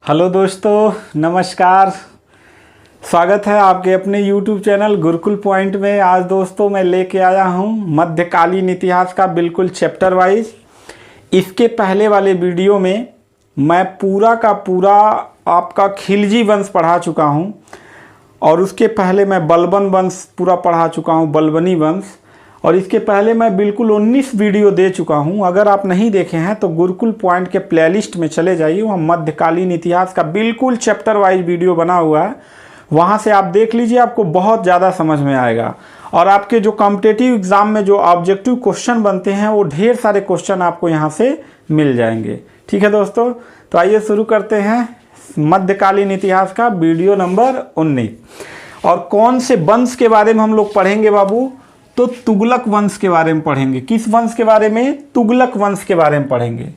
Hello दोस्तों, नमस्कार। स्वागत है आपके अपने YouTube चैनल गुरुकुल पॉइंट में। आज दोस्तों मैं लेके आया हूँ मध्यकालीन इतिहास का बिल्कुल चैप्टर वाइज। इसके पहले वाले वीडियो में मैं पूरा का पूरा आपका खिलजी वंश पढ़ा चुका हूँ और उसके पहले मैं बलबन वंश पूरा पढ़ा चुका हूँ, बलबनी वंश। और इसके पहले मैं बिल्कुल 19 वीडियो दे चुका हूं। अगर आप नहीं देखे हैं तो गुरुकुल पॉइंट के प्लेलिस्ट में चले जाइए, वहाँ मध्यकालीन इतिहास का बिल्कुल चैप्टर वाइज वीडियो बना हुआ है, वहाँ से आप देख लीजिए, आपको बहुत ज़्यादा समझ में आएगा। और आपके जो कॉम्पिटिटिव एग्ज़ाम में जो ऑब्जेक्टिव क्वेश्चन बनते हैं वो ढेर सारे क्वेश्चन आपको यहाँ से मिल जाएंगे। ठीक है दोस्तों, तो आइए शुरू करते हैं मध्यकालीन इतिहास का वीडियो नंबर 19। और कौन से वंश के बारे में हम लोग पढ़ेंगे बाबू? तो तुगलक वंश के बारे में पढ़ेंगे। किस वंश के बारे में? तुगलक वंश के बारे में पढ़ेंगे,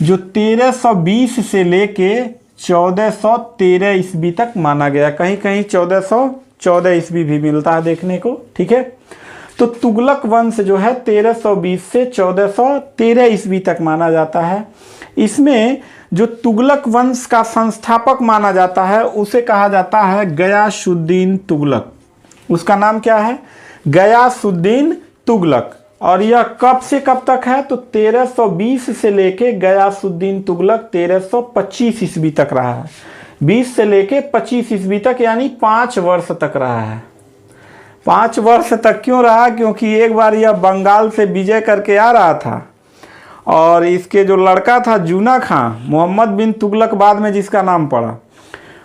जो 1320 से लेके 1413 ईस्वी तक माना गया। कहीं कहीं 1414 ईस्वी भी मिलता है देखने को। ठीक है, तो तुगलक वंश जो है 1320 से 1413 ईस्वी तक माना जाता है। इसमें जो तुगलक वंश का संस्थापक माना जाता है उसे कहा जाता है गयासुद्दीन तुगलक। उसका नाम क्या है? गयासुद्दीन तुगलक। और यह कब से कब तक है? तो 1320 से लेके गयासुद्दीन तुगलक 1325 ईस्वी तक रहा है। 20 से लेके 25 ईस्वी तक, यानी 5 वर्ष तक रहा है। 5 वर्ष तक क्यों रहा? क्योंकि एक बार यह बंगाल से विजय करके आ रहा था और इसके जो लड़का था जूना खां, मोहम्मद बिन तुगलक बाद में जिसका नाम पड़ा,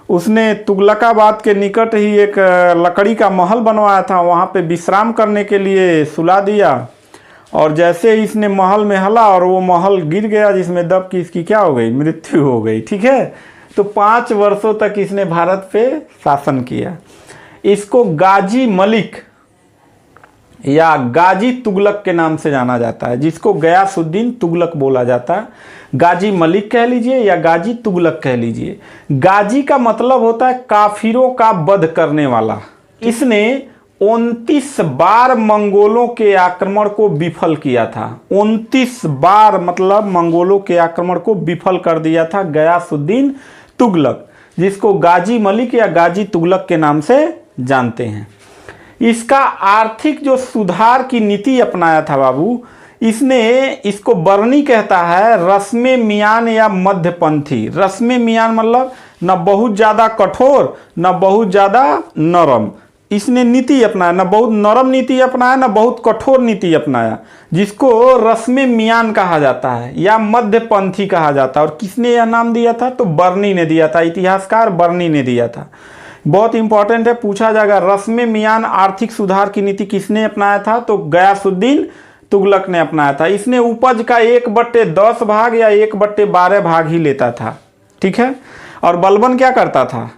उसने तुगलकाबाद के निकट ही एक लकड़ी का महल बनवाया था, वहाँ पे विश्राम करने के लिए सुला दिया। और जैसे ही इसने महल में हला और वो महल गिर गया, जिसमें दब की इसकी क्या हो गई? मृत्यु हो गई। ठीक है, तो 5 वर्षों तक इसने भारत पे शासन किया। इसको गाजी मलिक या गाजी तुगलक के नाम से जाना जाता है, जिसको गयासुद्दीन तुगलक बोला जाता है। गाजी मलिक कह लीजिए या गाजी तुगलक कह लीजिए। गाजी का मतलब होता है काफिरों का वध करने वाला। इसने 29 बार मंगोलों के आक्रमण को विफल किया था। 29 बार मतलब मंगोलों के आक्रमण को विफल कर दिया था गयासुद्दीन तुगलक, जिसको गाजी मलिक या गाजी तुगलक के नाम से जानते हैं। इसका आर्थिक जो सुधार की नीति अपनाया था बाबू, इसने इसको बरनी कहता है रस्मे मियान या मध्यपंथी। रस्मे मियान मतलब न बहुत ज़्यादा कठोर न बहुत ज़्यादा नरम। इसने नीति अपनाया, न बहुत नरम नीति अपनाया न बहुत कठोर नीति अपनाया, जिसको रस्मे मियान कहा जाता है या मध्यपंथी कहा जाता है। और किसने यह नाम दिया था? तो बरनी ने दिया था, इतिहासकार बरनी ने दिया था। बहुत इंपॉर्टेंट है, पूछा जाएगा रस्मे मियान आर्थिक सुधार की नीति किसने अपनाया था? तो गयासुद्दीन तुगलक ने अपनाया था। इसने उपज का 1/10 भाग या 1/12 भाग ही लेता था। ठीक है, और बलबन क्या करता था?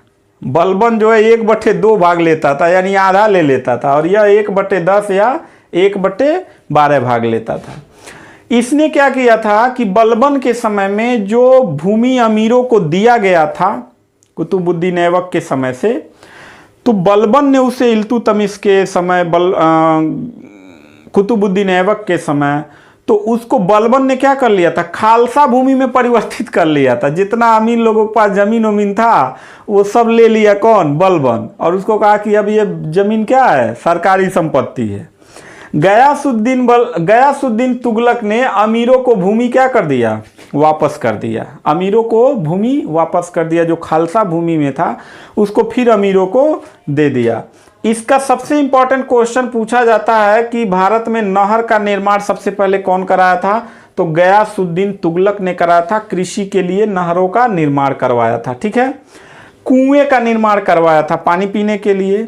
बलबन जो है 1/2 भाग लेता था, यानी आधा ले लेता था, और यह 1/10 या 1/12 भाग लेता था। इसने क्या किया था कि बलबन के समय में जो भूमि अमीरों को दिया गया था कुतुबुद्दीन ऐबक के समय से, तो बलबन ने उसे इल्तुतमिश के समय कुतुबुद्दीन ऐबक के समय, तो उसको बलबन ने क्या कर लिया था? खालसा भूमि में परिवर्तित कर लिया था। जितना अमीर लोगों के पास जमीन वमीन था वो सब ले लिया। कौन? बलबन। और उसको कहा कि अब ये जमीन क्या है? सरकारी संपत्ति है। गयासुद्दीन तुगलक ने अमीरों को भूमि क्या कर दिया? वापस कर दिया। अमीरों को भूमि वापस कर दिया। जो खालसा भूमि में था उसको फिर अमीरों को दे दिया। इसका सबसे इंपॉर्टेंट क्वेश्चन पूछा जाता है कि भारत में नहर का निर्माण सबसे पहले कौन कराया था? तो गयासुद्दीन तुगलक ने कराया था। कृषि के लिए नहरों का निर्माण करवाया था। ठीक है, कुएं का निर्माण करवाया था पानी पीने के लिए।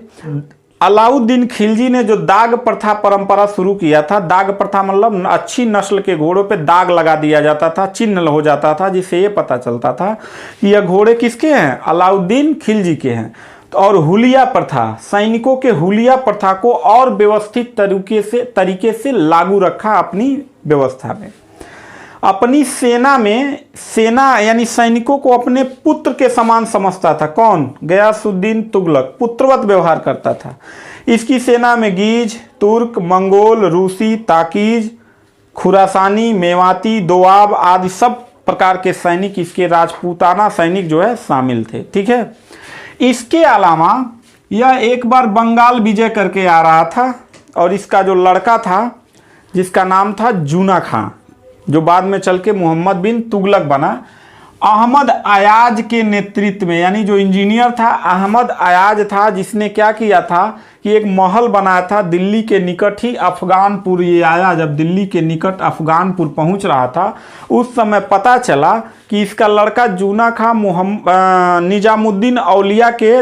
अलाउद्दीन खिलजी ने जो दाग प्रथा परंपरा शुरू किया था, दाग प्रथा मतलब अच्छी नस्ल के घोड़ों पे दाग लगा दिया जाता था, चिन्ह हो जाता था, जिससे ये पता चलता था कि यह घोड़े किसके हैं? अलाउद्दीन खिलजी के हैं। और हुलिया प्रथा, सैनिकों के हुलिया प्रथा को और व्यवस्थित तरीके से लागू रखा अपनी व्यवस्था में। अपनी सेना यानी सैनिकों को अपने पुत्र के समान समझता था। कौन? गयासुद्दीन तुगलक। पुत्रवत व्यवहार करता था। इसकी सेना में गीज, तुर्क, मंगोल, रूसी, ताकीज, खुरासानी, मेवाती, दोआब आदि सब प्रकार के सैनिक, इसके राजपूताना सैनिक जो है शामिल थे। ठीक है, इसके अलावा यह एक बार बंगाल विजय करके आ रहा था और इसका जो लड़का था जिसका नाम था जूना खां, जो बाद में चल के मोहम्मद बिन तुगलक बना, अहमद अयाज के नेतृत्व में, यानी जो इंजीनियर था अहमद अयाज था, जिसने क्या किया था कि एक महल बनाया था दिल्ली के निकट ही अफगानपुर। ये आया जब दिल्ली के निकट अफगानपुर पहुंच रहा था, उस समय पता चला कि इसका लड़का जूना खां निजामुद्दीन औलिया के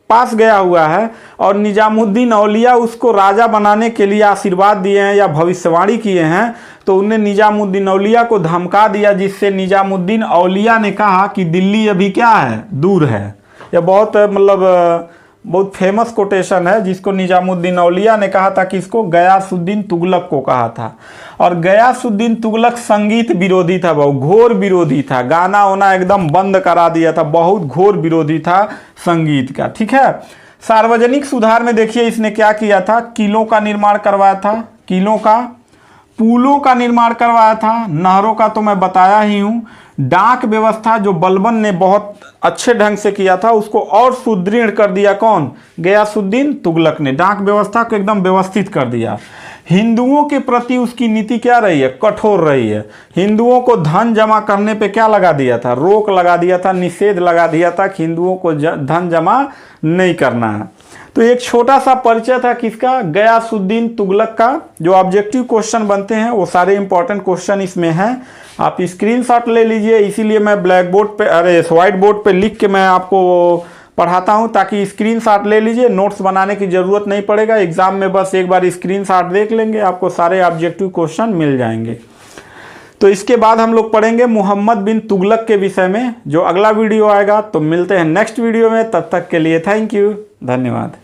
पास गया हुआ है और निजामुद्दीन औलिया उसको राजा बनाने के लिए आशीर्वाद दिए हैं या भविष्यवाणी किए हैं। तो उन्हें निजामुद्दीन औलिया को धमका दिया, जिससे निजामुद्दीन औलिया ने कहा कि दिल्ली अभी क्या है, दूर है। यह बहुत बहुत फेमस कोटेशन है, जिसको निजामुद्दीन औलिया ने कहा था कि इसको गयासुद्दीन तुगलक को कहा था। और गयासुद्दीन तुगलक संगीत विरोधी था, बहुत घोर विरोधी था, गाना वाना एकदम बंद करा दिया था, बहुत घोर विरोधी था संगीत का। ठीक है, सार्वजनिक सुधार में देखिए इसने क्या किया था, किलों का निर्माण करवाया था, किलों का, पुलों का निर्माण करवाया था, नहरों का तो मैं बताया ही हूँ। डाक व्यवस्था जो बलबन ने बहुत अच्छे ढंग से किया था, उसको और सुदृढ़ कर दिया। कौन? गयासुद्दीन तुगलक ने डाक व्यवस्था को एकदम व्यवस्थित कर दिया। हिंदुओं के प्रति उसकी नीति क्या रही है? कठोर रही है। हिंदुओं को धन जमा करने पे क्या लगा दिया था? रोक लगा दिया था, निषेध लगा दिया था कि हिंदुओं को धन जमा नहीं करना है। तो एक छोटा सा परिचय था किसका? गयासुद्दीन तुगलक का। जो ऑब्जेक्टिव क्वेश्चन बनते हैं वो सारे इंपॉर्टेंट क्वेश्चन इसमें हैं, आप स्क्रीनशॉट ले लीजिए। इसीलिए मैं व्हाइट बोर्ड पे लिख के मैं आपको पढ़ाता हूं, ताकि स्क्रीनशॉट ले लीजिए, नोट्स बनाने की ज़रूरत नहीं पड़ेगा। एग्जाम में बस एक बार स्क्रीनशॉट देख लेंगे, आपको सारे ऑब्जेक्टिव क्वेश्चन मिल जाएंगे। तो इसके बाद हम लोग पढ़ेंगे मोहम्मद बिन तुगलक के विषय में, जो अगला वीडियो आएगा। तो मिलते हैं नेक्स्ट वीडियो में, तब तक के लिए थैंक यू, धन्यवाद।